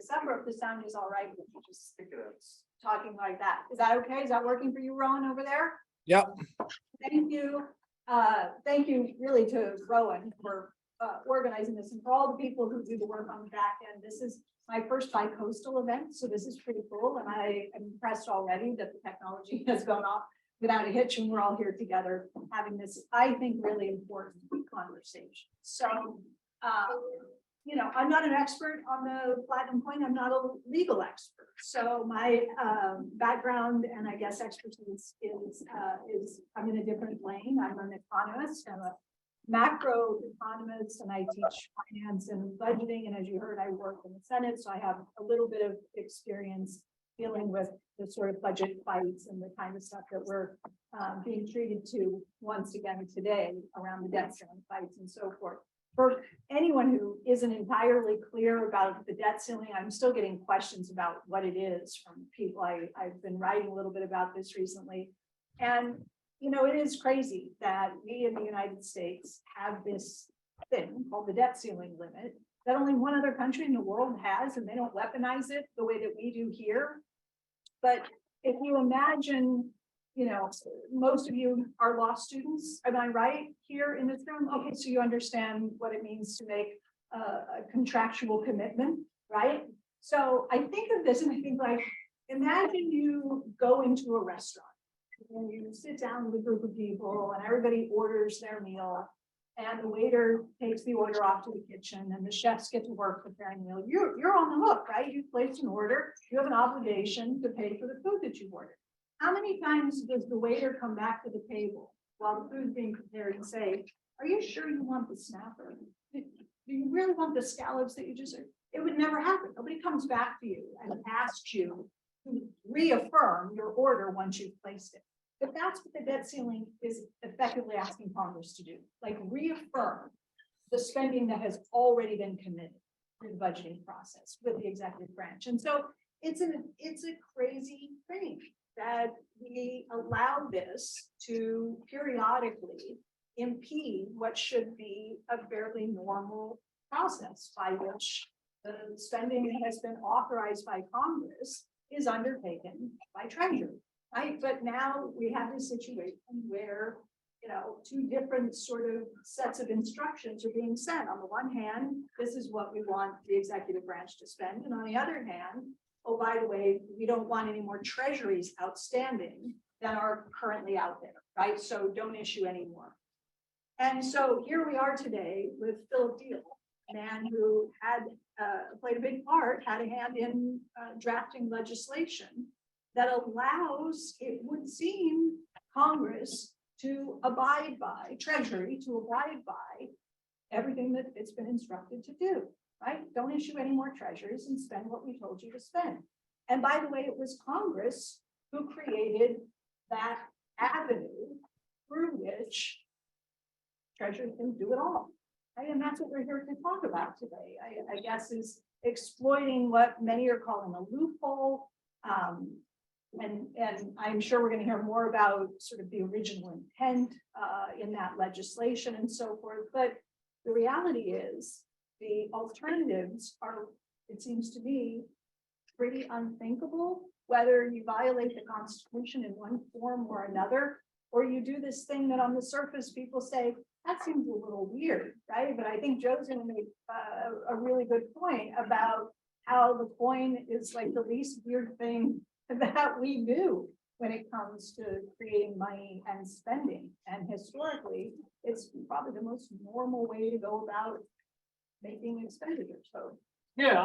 December, if the sound is all right, with you just talking like that. Is that okay? Is that working for you, Rowan, over there? Yep. Thank you. Thank you really to Rowan for organizing this and for all the people who do the work on the back end. This is my first bi-coastal event, so this is pretty cool. And I am impressed already that the technology has gone off without a hitch and we're all here together having this, I think, really important conversation. So, you know, I'm not an expert on the platinum coin. I'm not a legal expert. So my background and I guess expertise is I'm in a different lane. I'm an economist. I'm a macro economist and I teach finance and budgeting. And as you heard, I work in the Senate. So I have a little bit of experience dealing with the sort of budget fights and the kind of stuff that we're being treated to once again today around the debt ceiling fights and so forth. For anyone who isn't entirely clear about the debt ceiling, I'm still getting questions about what it is from people. I've been writing a little bit about this recently. And, you know, it is crazy that we in the United States have this thing called the debt ceiling limit that only one other country in the world has, and they don't weaponize it the way that we do here. But if you imagine, you know, most of you are law students, am I right here in this room? Okay, so you understand what it means to make a contractual commitment, right? So I think of this and I think like, imagine you go into a restaurant and you sit down with a group of people and everybody orders their meal and the waiter takes the order off to the kitchen and the chefs get to work preparing the meal. You're on the hook, right? You've placed an order, you have an obligation to pay for the food that you ordered. How many times does the waiter come back to the table while the food's being prepared and say, are you sure you want the snapper? Do you really want the scallops that you just, it would never happen. Nobody comes back to you and asks you to reaffirm your order once you've placed it. But that's what the debt ceiling is effectively asking Congress to do, like reaffirm the spending that has already been committed through the budgeting process with the executive branch. And so it's a crazy thing that we allow this to periodically impede what should be a fairly normal process by which the spending that has been authorized by Congress is undertaken by Treasury, right? But now we have this situation where, you know, two different sort of sets of instructions are being sent. On the one hand, this is what we want the executive branch to spend. And on the other hand, oh, by the way, we don't want any more treasuries outstanding than are currently out there, right? So don't issue any more. And so here we are today with Philip Deal, a man who had played a big part, had a hand in drafting legislation that allows, it would seem, Congress to abide by, Treasury to abide by everything that it's been instructed to do, right? Don't issue any more treasuries and spend what we told you to spend. And by the way, it was Congress who created that avenue through which Treasury can do it all. Right? And that's what we're here to talk about today, I guess, is exploiting what many are calling a loophole. And I'm sure we're going to hear more about sort of the original intent in that legislation and so forth. But the reality is the alternatives are, it seems to me, pretty unthinkable, whether you violate the Constitution in one form or another, or you do this thing that on the surface people say, that seems a little weird, right? But I think Joe's going to make a really good point about how the coin is like the least weird thing that we do when it comes to creating money and spending. And historically, it's probably the most normal way to go about making expenditures. So yeah,